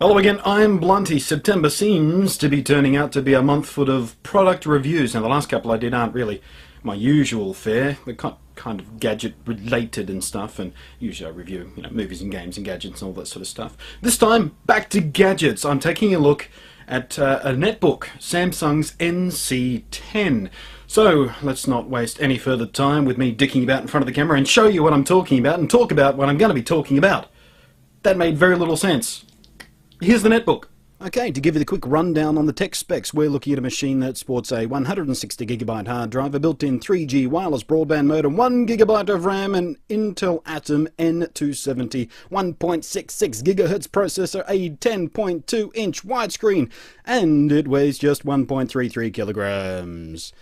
Hello again, I'm Blunty. September seems to be turning out to be a month full of product reviews. Now the last couple I did aren't really my usual fare. They're kind of gadget related and stuff, and usually I review movies and games and gadgets and all that sort of stuff. This time, back to gadgets. I'm taking a look at a netbook, Samsung's NC10. So let's not waste any further time with me dicking about in front of the camera and show you what I'm talking about and talk about what I'm going to be talking about. That made very little sense. Here's the netbook. Okay, to give you the quick rundown on the tech specs, we're looking at a machine that sports a 160GB hard drive, a built-in 3G wireless broadband modem, 1GB of RAM, an Intel Atom N270 1.66GHz processor, a 10.2-inch widescreen, and it weighs just 1.33 kilograms.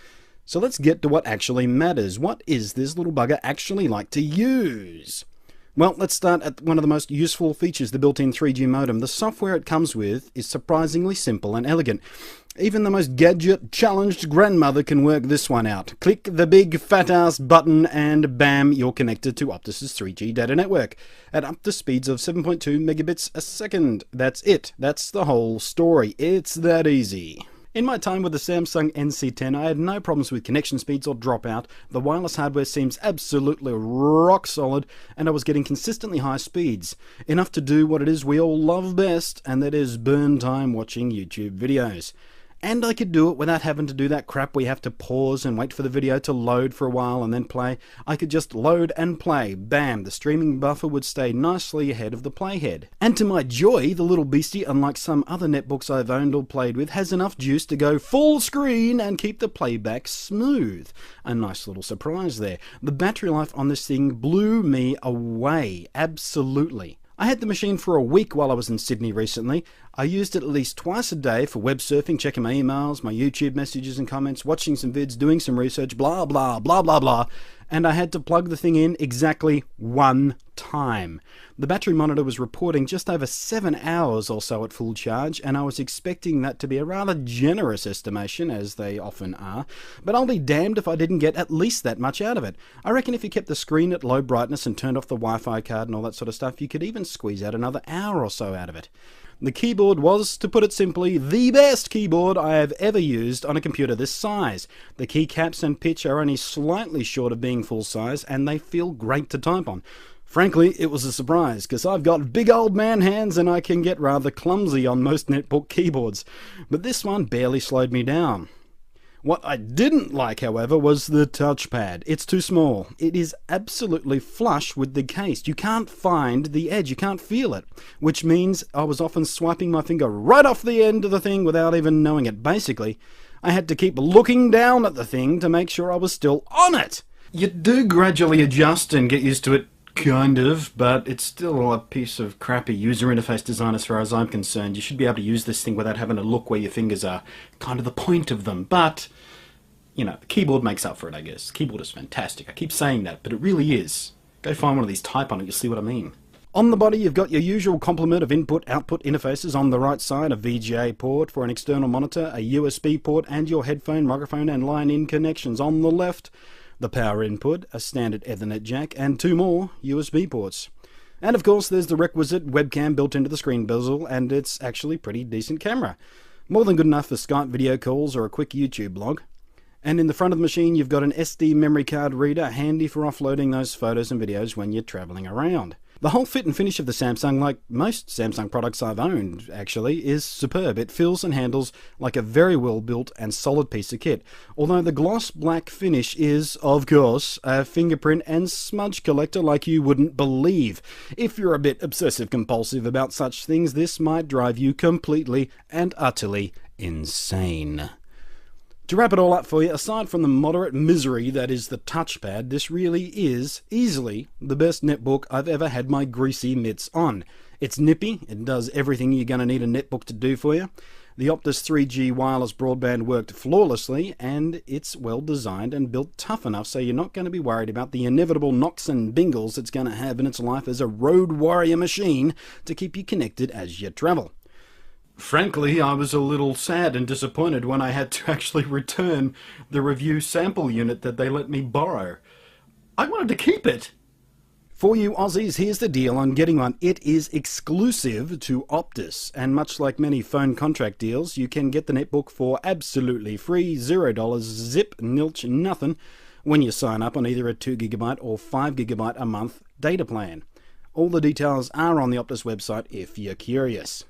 So let's get to what actually matters. What is this little bugger actually like to use? Well, let's start at one of the most useful features, the built-in 3G modem. The software it comes with is surprisingly simple and elegant. Even the most gadget-challenged grandmother can work this one out. Click the big fat-ass button and bam, you're connected to Optus's 3G data network at up to speeds of 7.2 megabits a second. That's it. That's the whole story. It's that easy. In my time with the Samsung NC10, I had no problems with connection speeds or dropout. The wireless hardware seems absolutely rock solid, and I was getting consistently high speeds. Enough to do what it is we all love best, and that is burn time watching YouTube videos. And I could do it without having to do that crap we have to pause and wait for the video to load for a while and then play. I could just load and play. Bam, the streaming buffer would stay nicely ahead of the playhead. And to my joy, the little beastie, unlike some other netbooks I've owned or played with, has enough juice to go full screen and keep the playback smooth. A nice little surprise there. The battery life on this thing blew me away. Absolutely. I had the machine for a week while I was in Sydney recently. I used it at least twice a day for web surfing, checking my emails, my YouTube messages and comments, watching some vids, doing some research, blah blah blah blah blah, and I had to plug the thing in exactly one time. The battery monitor was reporting just over 7 hours or so at full charge, and I was expecting that to be a rather generous estimation, as they often are, but I'll be damned if I didn't get at least that much out of it. I reckon if you kept the screen at low brightness and turned off the Wi-Fi card and all that sort of stuff, you could even squeeze out another hour or so out of it. The keyboard was, to put it simply, the best keyboard I have ever used on a computer this size. The keycaps and pitch are only slightly short of being full size, and they feel great to type on. Frankly, it was a surprise, because I've got big old man hands and I can get rather clumsy on most netbook keyboards. But this one barely slowed me down. What I didn't like, however, was the touchpad. It's too small. It is absolutely flush with the case. You can't find the edge. You can't feel it. Which means I was often swiping my finger right off the end of the thing without even knowing it. Basically, I had to keep looking down at the thing to make sure I was still on it. You do gradually adjust and get used to it, kind of, but it's still a piece of crappy user interface design as far as I'm concerned. You should be able to use this thing without having to look where your fingers are. Kind of the point of them, but the keyboard makes up for it, I guess. The keyboard is fantastic. I keep saying that, but it really is. Go find one of these, type on it, you'll see what I mean. On the body, you've got your usual complement of input-output interfaces. On the right side, a VGA port for an external monitor, a USB port, and your headphone, microphone, and line-in connections. On the left, the power input, a standard Ethernet jack, and 2 more USB ports. And of course there's the requisite webcam built into the screen bezel, and it's actually pretty decent camera. More than good enough for Skype video calls or a quick YouTube blog. And in the front of the machine you've got an SD memory card reader, handy for offloading those photos and videos when you're travelling around. The whole fit and finish of the Samsung, like most Samsung products I've owned, actually, is superb. It feels and handles like a very well built and solid piece of kit. Although the gloss black finish is, of course, a fingerprint and smudge collector like you wouldn't believe. If you're a bit obsessive compulsive about such things, this might drive you completely and utterly insane. To wrap it all up for you, aside from the moderate misery that is the touchpad, this really is easily the best netbook I've ever had my greasy mitts on. It's nippy, it does everything you're going to need a netbook to do for you. The Optus 3G wireless broadband worked flawlessly, and it's well designed and built tough enough so you're not going to be worried about the inevitable knocks and bingles it's going to have in its life as a road warrior machine to keep you connected as you travel. Frankly, I was a little sad and disappointed when I had to actually return the review sample unit that they let me borrow. I wanted to keep it. For you Aussies, here's the deal on getting one. It is exclusive to Optus, and much like many phone contract deals, you can get the Netbook for absolutely free, $0, zip, nilch, nothing, when you sign up on either a 2GB or 5GB a month data plan. All the details are on the Optus website if you're curious.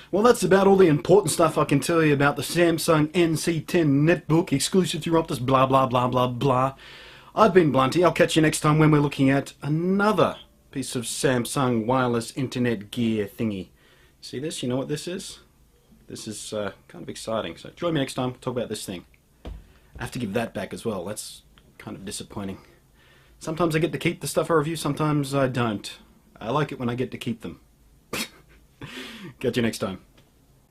Well, that's about all the important stuff I can tell you about the Samsung NC10 Netbook, exclusive to Optus, blah, blah, blah, blah, blah. I've been Blunty. I'll catch you next time when we're looking at another piece of Samsung wireless internet gear thingy. See this? You know what this is? This is kind of exciting. So join me next time. Talk about this thing. I have to give that back as well. That's kind of disappointing. Sometimes I get to keep the stuff I review, sometimes I don't. I like it when I get to keep them. Catch you next time.